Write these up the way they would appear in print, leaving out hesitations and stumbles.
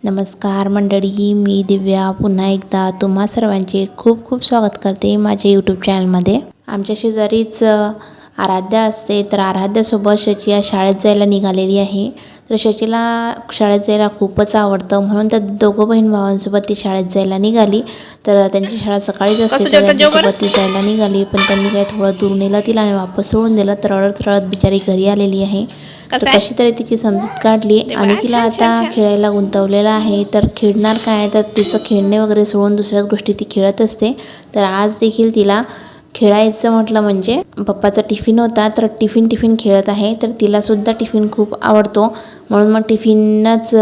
नमस्कार मंडळी, मी दिव्या पुन्हा एकदा तुम्हा सर्वांचे खूप खूप स्वागत करते माझ्या यूट्यूब चॅनलमध्ये। आमच्या शेजारीच आराध्या असते, तर आराध्यासोबत शची या शाळेत जायला निघालेली आहे। तर शचीला शाळेत जायला खूपच आवडतं, म्हणून त्या दोघं बहीण भावांसोबत ती शाळेत जायला निघाली। तर त्यांची शाळा सकाळीच असते, तर त्यांच्यासोबत ती जायला निघाली, पण त्यांनी काय थोडं दूर नेलं तिला आणि वापस सोडून दिलं। तर रडत रडत बिचारी घरी आलेली आहे। तर कशी तरी तिची समजूत काढली आणि तिला आता खेळायला गुंतवलेलं आहे। तर खेळणार काय, तर तिचं खेळणे वगैरे सोडून दुसऱ्याच गोष्टी ती खेळत असते। तर आज देखील तिला खेळायचं म्हटलं म्हणजे पप्पाचा टिफिन होता, तर टिफिन खेळत आहे। तर तिलासुद्धा टिफिन खूप आवडतो, म्हणून मग टिफिनच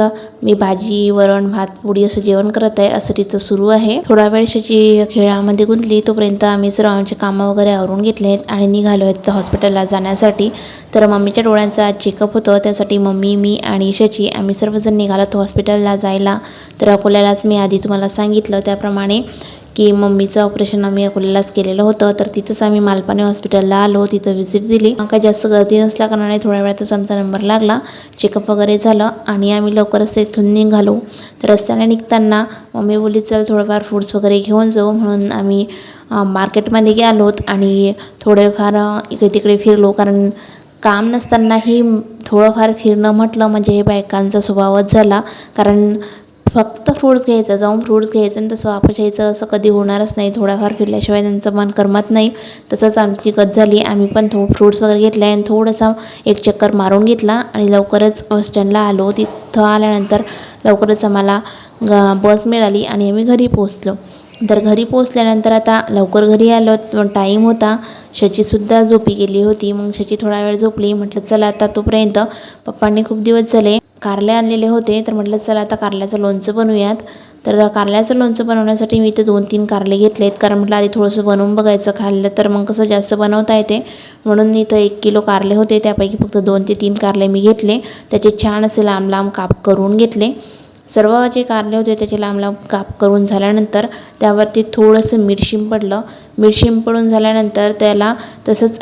मी भाजी वरण भात पोळी असं जेवण करत आहे, असं तिचं सुरू आहे। थोडा वेळ शची खेळामध्ये गुंतली, तोपर्यंत आम्ही सर्व आमचे कामं वगैरे आवरून घेतले आहेत आणि निघालो आहेत हॉस्पिटलला जाण्यासाठी। तर मम्मीच्या डोळ्यांचा आज चेकअप होतं, त्यासाठी मम्मी, मी आणि शची आम्ही सर्वजण निघालो हॉस्पिटलला जायला। तर अकोल्यालाच मी आधी तुम्हाला सांगितलं त्याप्रमाणे की मम्मीचं ऑपरेशन आम्ही अकोल्यालाच केलेलं होतं। तर तिथंच आम्ही मालपाणी हॉस्पिटलला आलो, तिथं व्हिजिट दिली। काही जास्त गर्दी नसल्याकारणाने थोड्या वेळातच आमचा नंबर लागला, चेकअप वगैरे झालं आणि आम्ही लवकरच तिथून निघालो। तर रस्त्याने निघताना मम्मी बोलली चल थोडंफार फ्रूट्स वगैरे घेऊन जाऊ, म्हणून आम्ही मार्केटमध्ये गेलोत आणि थोडेफार इकडे तिकडे फिरलो, कारण काम नसतानाही थोडंफार फिरणं म्हटलं म्हणजे हे बायकांचा स्वभावच झाला। कारण फक्त फ्रूट्स घ्यायचं, जाऊन फ्रूट्स घ्यायचं आणि तसं वापस यायचं असं कधी होणारच नाही। थोडाफार फिरल्याशिवाय त्यांचं मन करमत नाही। तसंच आमची गत झाली, आम्ही पण फ्रूट्स वगैरे घेतले आणि थोडंसं एक चक्कर मारून घेतला आणि लवकरच बस स्टँडला आलो। तिथं आल्यानंतर लवकरच आम्हाला बस मिळाली आणि आम्ही घरी पोहोचलो। तर घरी पोहोचल्यानंतर आता लवकर घरी आलो, टाईम होता, शचीसुद्धा झोपी गेली होती। मग शची थोडा वेळ झोपली, म्हटलं चला आता तोपर्यंत पप्पांनी खूप दिवस झाले कारले आणलेले होते, तर म्हटलं चला आता कारल्याचं लोणचं बनवूयात। तर कारल्याचं लोणचं बनवण्यासाठी मी इथे 2-3 कारले घेतलेत, कारण म्हटलं आधी थोडंसं बनवून बघायचं, खाल्लं तर मग कसं जास्त बनवता येते, म्हणून इथं 1 किलो कारले होते, त्यापैकी फक्त 2 ते 3 कारले मी घेतले। त्याचे छान असे लांब लांब काप करून घेतले। सर्व जे कारले होते त्याचे लांब लांब काप करून झाल्यानंतर त्यावरती थोडंसं मीठ शिंपडलं। मीठ शिंपडून झाल्यानंतर त्याला तसंच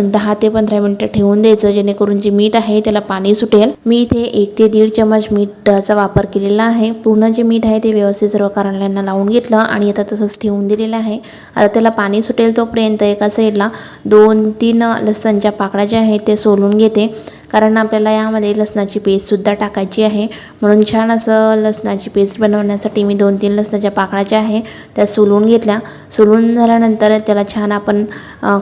10 ते 15 मिनटं ठेवून द्यायचं, जेणेकरून जे मीठ आहे त्याला पाणी सुटेल। मी इथे 1 ते 1.5 चमच मीठाचा वापर केलेला आहे। पूर्ण जे मीठ आहे ते व्यवस्थित सर्व कारल्यांना लावून घेतलं आणि आता तसंच ठेवून दिलेलं आहे। आता त्याला पाणी सुटेल तोपर्यंत एका साईडला 2-3 लसणच्या पाकळ्या ज्या आहेत ते सोलून घेते, कारण आपल्याला यामध्ये लसणाची पेस्टसुद्धा टाकायची आहे। म्हणून छान असं लसणाची पेस्ट बनवण्यासाठी मी 2-3 लसणाच्या पाकळ्या ज्या आहे त्या सोलून घेतल्या। सोलून झाल्यानंतर त्याला छान आपण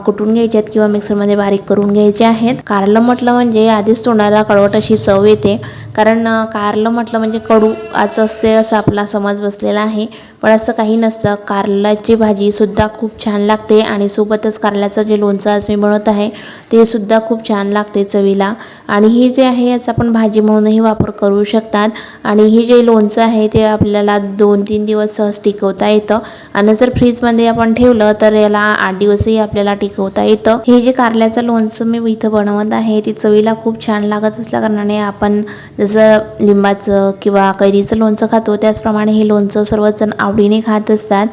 कुटून घ्यायचे आहेत किंवा मिक्सरमध्ये बारीक करून घ्यायचे आहेत। कारलं म्हटलं म्हणजे आधीच तोंडाला कडवट अशी चव येते, कारण कारलं म्हटलं म्हणजे कडू आच असते असं आपला समज बसलेला आहे, पण असं काही नसतं। कारल्याची भाजीसुद्धा खूप छान लागते आणि सोबतच कारल्याचं जे लोणचं आज मी बनवत आहे ते सुद्धा खूप छान लागते चवीला। आणि ही जे आहे याचा आपण भाजी म्हणूनही वापर करू शकतात आणि ही जे लोणचं आहे ते आपल्याला 2-3 दिवस सहज टिकवता येतं आणि जर फ्रीजमध्ये आपण ठेवलं तर याला 8 दिवसही आपल्याला टिकवता येतं। हे जे कारल्याचं लोणचं मी इथं बनवत आहे ते चवीला खूप छान लागत असल्याकारणाने आपण जसं लिंबाचं किंवा कैरीचं लोणचं खातो त्याचप्रमाणे हे लोणचं सर्वजण आवडीने खात असतात।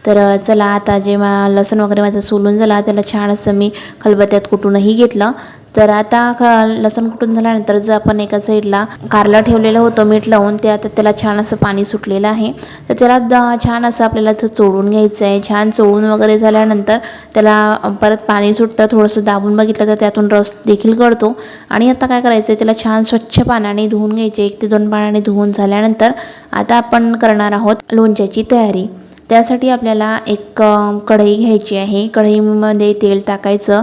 तर चला आता जे लसूण वगैरे माझं सोलून झाला त्याला छान असं मी खलबत्त्यात कुटूनही घेतलं। तर आता लसूण कुटून झाल्यानंतर जर आपण एका साईडला कारलं ठेवलेलं होतं मीठ लावून, ते आता त्याला छान असं पाणी सुटलेलं आहे, तर त्याला छान असं आपल्याला चोळून घ्यायचं आहे। छान चोळून वगैरे झाल्यानंतर त्याला परत पाणी सुटतं, थोडंसं दाबून बघितलं तर त्यातून रस देखील गळतो। आणि आता काय करायचं आहे, त्याला छान स्वच्छ पाण्याने धुवून घ्यायचे। 1 ते 2 पाण्याने धुवून झाल्यानंतर आता आपण करणार आहोत लोणच्याची तयारी। त्यासाठी आपल्याला एक कढई घ्यायची आहे। कढईमध्ये तेल टाकायचं,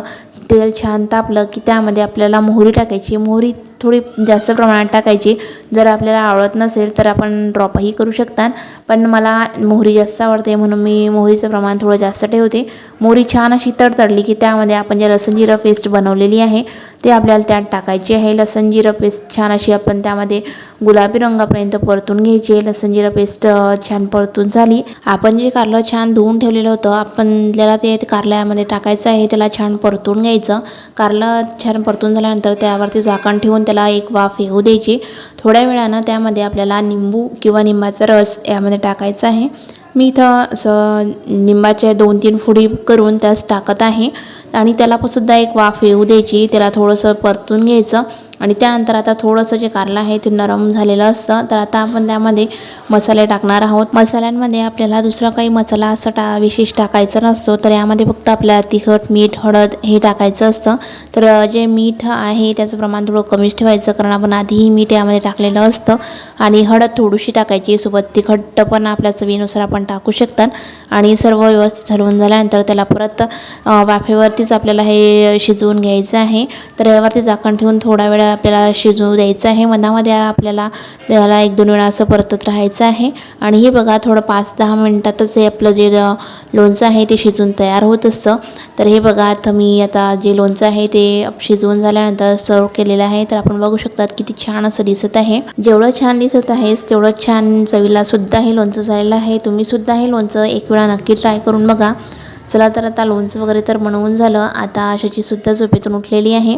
तेल छान तापलं की त्यामध्ये आपल्याला मोहरी टाकायची। मोहरी थोडी जास्त प्रमाणात टाकायची, जर आपल्याला आवडत नसेल तर आपण ड्रॉपही करू शकतात, पण मला मोहरी जास्त आवडते म्हणून मी मोहरीचं प्रमाण थोडं जास्त ठेवते। मोहरी छान अशी तडतडली की त्यामध्ये आपण जे लसूण जिरं पेस्ट बनवलेली आहे ते आपल्याला त्यात टाकायची आहे। लसूण जिरं पेस्ट छान अशी आपण त्यामध्ये गुलाबी रंगापर्यंत परतून घ्यायची। लसूण जिरं पेस्ट छान परतून झाली, आपण जे कारलं छान धुवून ठेवलेलं होतं आपल्याला ते कारल्यामध्ये टाकायचं आहे। त्याला छान परतून घ्यायचं। कारलं छान परतून झाल्यानंतर त्यावरती झाकण ठेवून त्याला एक वाफ येऊ द्यायची। थोड्या वेळानं त्यामध्ये आपल्याला निंबू किंवा निंबाचा रस यामध्ये टाकायचा आहे। मी इथं असं निंबाच्या 2-3 फोडी करून त्यास टाकत आहे आणि त्याला सुद्धा एक वाफ येऊ द्यायची। त्याला थोडंसं परतून घ्यायचं आणि त्यानंतर आता थोडंसं जे कारलं आहे ते नरम झालेलं असतं. तर आता आपण त्यामध्ये मसाले टाकणार आहोत. मसाल्यांमध्ये आपल्याला दुसरा काही मसाला असं विशेष टाकायचा नसतो. तर यामध्ये फक्त आपल्याला तिखट, मीठ, हळद हे टाकायचं असतं. तर जे मीठ आहे त्याचं प्रमाण थोडं कमीच ठेवायचं, कारण आपण आधीही मीठ यामध्ये टाकलेलं असतं. आणि हळद थोडीशी टाकायची, सोबत तिखट पण आपल्या चवीनुसार आपण टाकू शकतात. आणि सर्व व्यवस्थित हलवून झाल्यानंतर त्याला परत वाफेवरतीच आपल्याला हे शिजवून घ्यायचं आहे. तर यावरती झाकण ठेवून थोडा वेळ आपल्याला शिजवू द्यायचं आहे. मधामध्ये आपल्याला त्याला 1-2 वेळा असं परतत राहायचं आहे. आणि हे बघा थोडं 5-10 मिनिटातच हे आपलं जे लोणचं आहे ते शिजून तयार होत असतं. तर हे बघा आता जे लोणचं आहे ते शिजवून झाल्यानंतर सर्व केलेलं आहे. तर आपण बघू शकतात किती छान असं दिसत आहे. जेवढं छान दिसत आहे तेवढं छान चवीला सुद्धा हे लोणचं झालेलं आहे. तुम्ही सुद्धा हे लोणचं एक वेळा नक्की ट्राय करून बघा. चला तर आता लोणचं वगैरे तर बनवून झालं. आता आशाची सुद्धा झोपेतून उठलेली आहे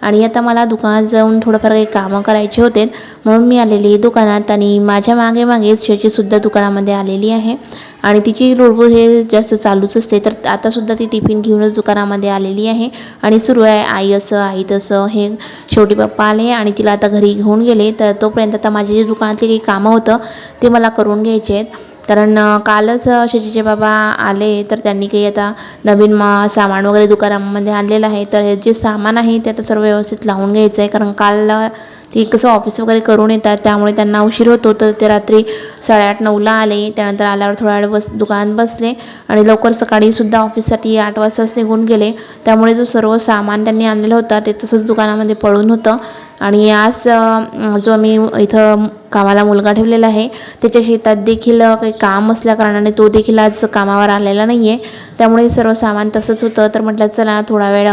आणि आता मला दुकानात जाऊन थोडंफार काही कामं करायचे होते, म्हणून मी आलेली दुकानात. आणि माझ्या मागेच शची सुद्धा दुकानामध्ये आलेली आहे आणि तिची लुडबुड हे जास्त चालूच असते. तर आतासुद्धा ती टिफिन घेऊनच दुकानामध्ये आलेली आहे आणि सुरू आहे आई असं आई तसं. हे शेवटी पप्पा आले आणि तिला आता घरी घेऊन गेले. तर तोपर्यंत आता माझे जे दुकानातले काही कामं होतं ते मला करून घ्यायचे आहेत, कारण कालच शशीचे बाबा आले. तर त्यांनी काही आता नवीन सामान वगैरे दुकानामध्ये आणलेलं आहे. तर हे जे सामान आहे ते आता सर्व व्यवस्थित लावून घ्यायचं आहे, कारण काल ती कसं ऑफिस वगैरे करून येतात त्यामुळे त्यांना उशीर होतो. तर ते रात्री 8:30-9ला आले. त्यानंतर आल्यावर थोडा वेळ दुकानात बसले आणि लवकर सकाळीसुद्धा ऑफिससाठी 8 वाजताच निघून गेले. त्यामुळे जो सर्व सामान त्यांनी आणलेलं होतं ते तसंच दुकानामध्ये पडून होतं. आणि आज जो मी इथं कामाला मुलगा ठेवलेला आहे त्याच्या शेतात देखील काही काम असल्याकारणाने तो देखील आज कामावर आलेला नाही आहे. त्यामुळे सर्व सामान तसंच होतं. तर म्हटलं चला थोडा वेळ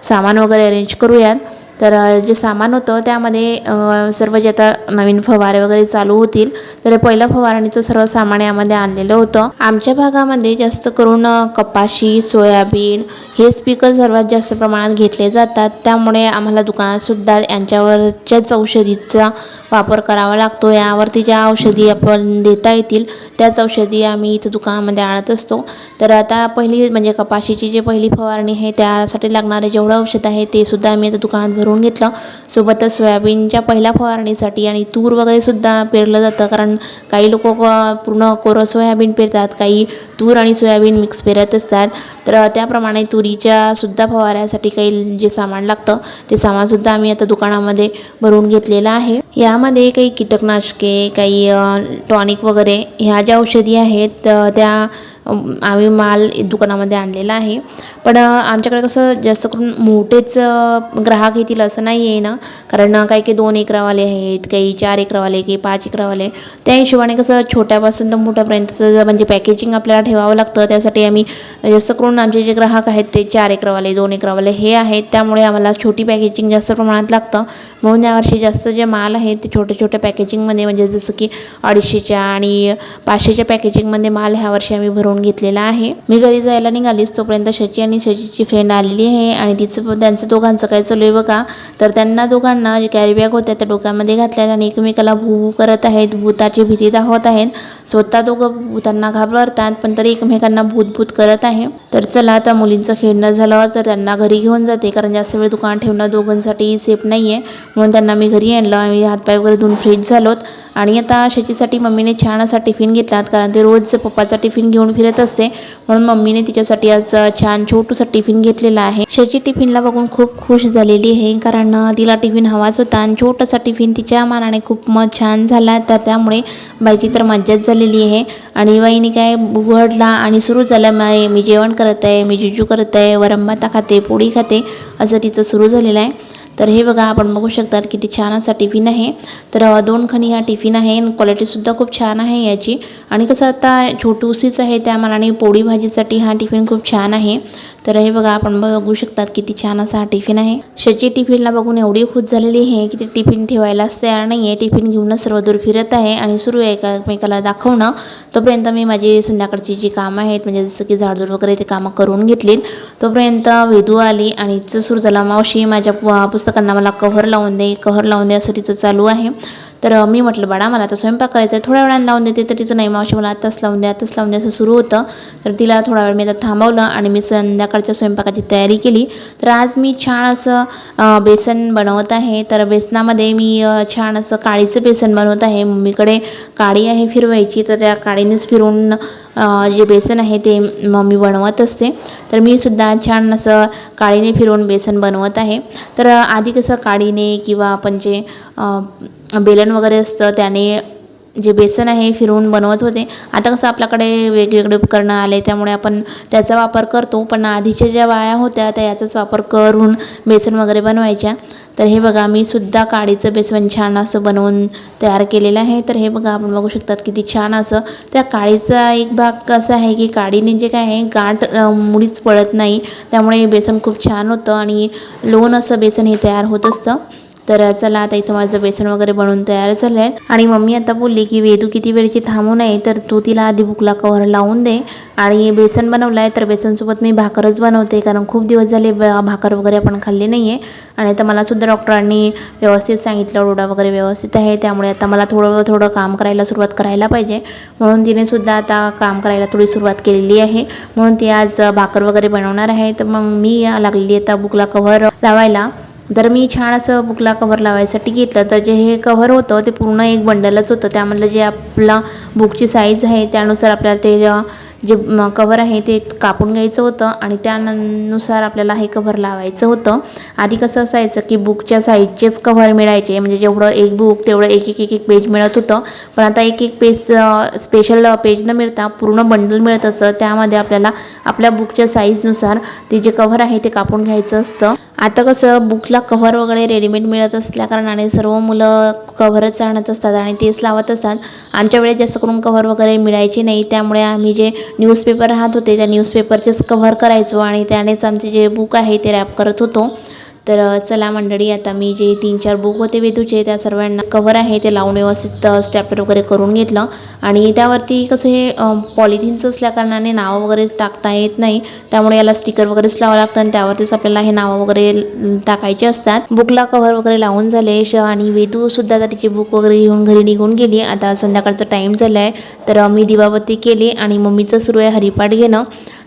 सामान वगैरे अरेंज करूयात. तर जे सामान होतं त्यामध्ये सर्व जे आता नवीन फवारे वगैरे चालू होतील तर पहिलं फवारणीचं सर्व सामान यामध्ये आणलेलं होतं. आमच्या भागामध्ये जास्त करून कपाशी, सोयाबीन हेच पिकं सर्वात जास्त प्रमाणात घेतले जातात. त्यामुळे आम्हाला दुकानातसुद्धा यांच्यावरच्याच औषधीचा वापर करावा लागतो. यावरती ज्या औषधी आपण देता येतील त्याच औषधी आम्ही इथं दुकानामध्ये आणत असतो. तर आता पहिली म्हणजे कपाशीची जी पहिली फवारणी आहे त्यासाठी लागणारे जेवढं औषध आहे ते सुद्धा आम्ही आता दुकानात भरून घेतलं. सोबतच सोयाबीनच्या पहिल्या फवारणीसाठी आणि तूर वगैरे सुद्धा पेरलं जातं, कारण काही लोक पूर्ण कोरं सोयाबीन पेरतात, काही तूर आणि सोयाबीन मिक्स पेरत असतात. तर त्याप्रमाणे तुरीच्या सुद्धा फवाऱ्यासाठी काही जे सामान लागतं ते सामानसुद्धा आम्ही आता दुकानामध्ये भरून घेतलेलं आहे. यामध्ये काही कीटकनाशके, काही टॉनिक वगैरे ह्या ज्या औषधी आहेत त्या आम्ही माल दुकानामध्ये आणलेला आहे. पण आमच्याकडे कसं जास्त करून मोठेच ग्राहक येतील असं नाही आहे ना, कारण काही 2 एकरावाले आहेत, काही 4 एकरावाले, काही 5 एकरावाले. त्या हिशोबाने कसं छोट्यापासून तर मोठ्यापर्यंतचं म्हणजे पॅकेजिंग आपल्याला ठेवावं लागतं. त्यासाठी आम्ही जास्त करून आमचे जे ग्राहक आहेत ते 4 एकरावाले, 2 एकरावाले हे आहेत. त्यामुळे आम्हाला छोटी पॅकेजिंग जास्त प्रमाणात लागतं. म्हणून यावर्षी जास्त जे माल आहे ते छोट्या पॅकेजिंगमध्ये, म्हणजे जसं की 250च्या आणि 500च्या पॅकेजिंगमध्ये माल ह्या वर्षी आम्ही भरून घेतलेला आहे. मी घरी जायला निघालीच तोपर्यंत शची आणि शशीची फ्रेंड आलेली आहे आणि त्यांचं दोघांचं काय चालू आहे बघा. तर त्यांना दोघांना जे कॅरी बॅग होत्या त्या डोक्यामध्ये घातल्या आणि एकमेकाला भू करत आहेत, भूताची भीती दाखवत आहेत. स्वतः दोघं भूतांना घाबरतात पण तरी एकमेकांना भूत करत आहे. तर चला आता मुलींचं खेळणं झालं तर त्यांना घरी घेऊन जाते, कारण जास्त वेळ दुकानात ठेवणं दोघांसाठी सेफ नाही आहे. म्हणून त्यांना मी घरी आणलं. आम्ही हातपाय वगैरे धुवून फ्रेश झालोत आणि आता शशीसाठी मम्मीने छान असा टिफिन घेतलात, कारण ते रोज पप्पाचा टिफिन घेऊन फिरत असते. म्हणून मम्मीने तिच्यासाठी आज छान छोटूसा टिफिन घेतलेला आहे. शशी टिफिनला बघून खूप खुश झालेली आहे, कारण तिला टिफिन हवाच होता आणि छोटासा टिफिन तिच्या मानाने खूप छान झाला. तर त्यामुळे बाईची तर मज्जाच झालेली आहे. आणि बाईने काय उघडला आणि सुरू झालं, मी जेवण करत आहे, मी जुजू करत आहे, वरंभाता खाते, पोळी खाते, असं तिचं सुरू झालेलं आहे. तर हे बघा आपण बघू शकतात किती छान असा टिफिन आहे. तर 2 खणी हा टिफिन आहे. क्वालिटीसुद्धा खूप छान आहे याची. आणि कसं आता छोटूसीच आहे त्या मानाने पोळी भाजीसाठी हा टिफिन खूप छान आहे. तर हे बघा आपण बघू शकतात किती छान असा हा टिफिन आहे. शची टिफिनला बघून एवढी खुश झालेली आहे की ती टिफिन ठेवायलाच तयार नाही आहे. टिफिन घेऊनच सर्वदूर फिरत आहे आणि सुरू आहे एकमेकाला दाखवणं. तोपर्यंत मी माझी संध्याकाळची जी कामं आहेत, म्हणजे जसं की झाडझूड वगैरे ते कामं करून घेतली. तोपर्यंत वेदू आली आणि सुरू झाला, मावशी माझ्या पुस्तकांना मला कव्हर लावून दे असं तिचं चालू आहे. तर मी म्हटलं बाळा मला आता स्वयंपाक करायचा आहे, थोड्या वेळानं लावून देते. तर तिचं नाही मावशी मला आत्ताच लावून दे असं सुरू होतं. तर तिला थोडा वेळ मी आता थांबवलं आणि मी संध्याकाळच्या स्वयंपाकाची तयारी केली. तर आज मी छान असं बेसन बनवत आहे. तर बेसनामध्ये मी छान असं काळीचं बेसन बनवत आहे. मम्मीकडे काडी आहे फिरवायची, तर त्या काडीनेच फिरवून जे बेसन आहे ते मम्मी बनवत असते. तर मी सुद्धा छान असं काडीने फिरवून बेसन बनवत आहे. तर आधी कसं काडीने किंवा आपण जे बेलन वगैरे असतं त्याने जे बेसन आहे फिरवून बनवत होते. आता कसं आपल्याकडे वेगवेगळे उपकरणं आले त्यामुळे आपण त्याचा वापर करतो, पण आधीच्या ज्या बाया होत्या त्या याचाच वापर करून बेसन वगैरे बनवायच्या. तर हे बघा मी सुद्धा काडीचं बेसन छान असं बनवून तयार केलेलं आहे. तर हे बघा आपण बघू शकतात किती छान असं त्या काडीचा एक भाग असा आहे की काडीने जे काय आहे गाठ मुळीच पडत नाही, त्यामुळे बेसन खूप छान होतं आणि लोण असं बेसन हे तयार होत असतं. तर चला आता इथं माझं बेसन वगैरे बनवून तयार झालं आहे. आणि मम्मी आता बोलली की वेदू किती वेळची थांबू नये, तर तू तिला आधी बुकला कव्हर लावून दे. आणि बेसन बनवलं आहे तर बेसनसोबत मी भाकरच बनवते, कारण खूप दिवस झाले भाकर वगैरे आपण खाल्ली नाही आहे. आणि आता मला सुद्धा डॉक्टरांनी व्यवस्थित सांगितलं डोळा वगैरे व्यवस्थित आहे, त्यामुळे आता मला थोडं थोडं काम करायला सुरुवात करायला पाहिजे. म्हणून तिने सुद्धा आता काम करायला थोडी सुरुवात केलेली आहे. म्हणून ती आज भाकर वगैरे बनवणार आहे. तर मग मी लागलेली आता बुकला कव्हर लावायला. तर मी छान असं बुकला कव्हर लावायसाठी घेतलं. तर जे हे कव्हर होतं ते पूर्ण एक बंडलच होतं. त्यामधलं जे आपला बुकची साईज आहे त्यानुसार आपल्याला ते जे कव्हर आहे ते कापून घ्यायचं होतं आणि त्यानुसार आपल्याला हे कव्हर लावायचं होतं. आधी कसं असायचं की बुकच्या साईजचेच कव्हर मिळायचे, म्हणजे जेवढं एक बुक तेवढं एक पेज मिळत होतं. पण आता एक पेज स्पेशल पेज न मिळता पूर्ण बंडल मिळत असतं. त्यामध्ये आपल्याला आपल्या बुकच्या साईजनुसार ते जे कव्हर आहे ते कापून घ्यायचं असतं. आता कसं बुकला कव्हर वगैरे रेडीमेड मिळत असल्याकारणाने सर्व मुलं कव्हरच आणत असतात आणि तेच लावत असतात. आमच्या वेळेस जास्त करून कव्हर वगैरे मिळायचे नाही, त्यामुळे आम्ही जे न्यूजपेपर राहत होते त्या न्यूजपेपरचेच कव्हर करायचो आणि त्यानेच आमचे जे बुक आहे ते रॅप करत होतो. तर चला मंडळी आता मी जे 3-4 बुक होते वेदूचे त्या सर्वांना कव्हर आहे ते लावून व्यवस्थित स्टॅपलर वगैरे करून घेतलं. आणि त्यावरती कसं हे पॉलिथिनचं असल्याकारणाने नावं वगैरे टाकता येत नाही, त्यामुळे याला स्टिकर वगैरेच लावावं लागतं आणि त्यावरतीच आपल्याला हे नावं वगैरे टाकायचे असतात. बुकला कव्हर वगैरे लावून झाले आणि वेदूसुद्धा आता तिची बुक वगैरे घेऊन घरी निघून गेली. आता संध्याकाळचा टाईम झाला आहे, तर मी दिवाबत्ती केली आणि मम्मीचं सुरू आहे हरिपाठ घेणं.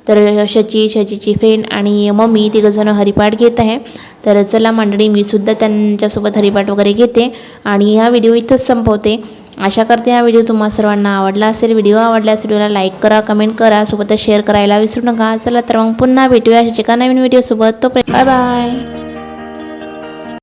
तर शचीची फ्रेंड आणि मम्मी तिघंजणं हरिपाठ घेत आहे. तर चला मंडळी मी सुद्धा त्यांच्यासोबत हरिपाठ वगैरे घेते आणि हा व्हिडिओ इथंच संपवते. आशा करते हा व्हिडिओ तुम्हा सर्वांना आवडला असेल. व्हिडिओ आवडल्यास व्हिडिओला लाईक करा, कमेंट करा, सोबतच शेअर करायला विसरू नका. चला तर मग पुन्हा भेटूया अशाच एका नवीन व्हिडिओसोबत. तोपर्यंत बाय बाय.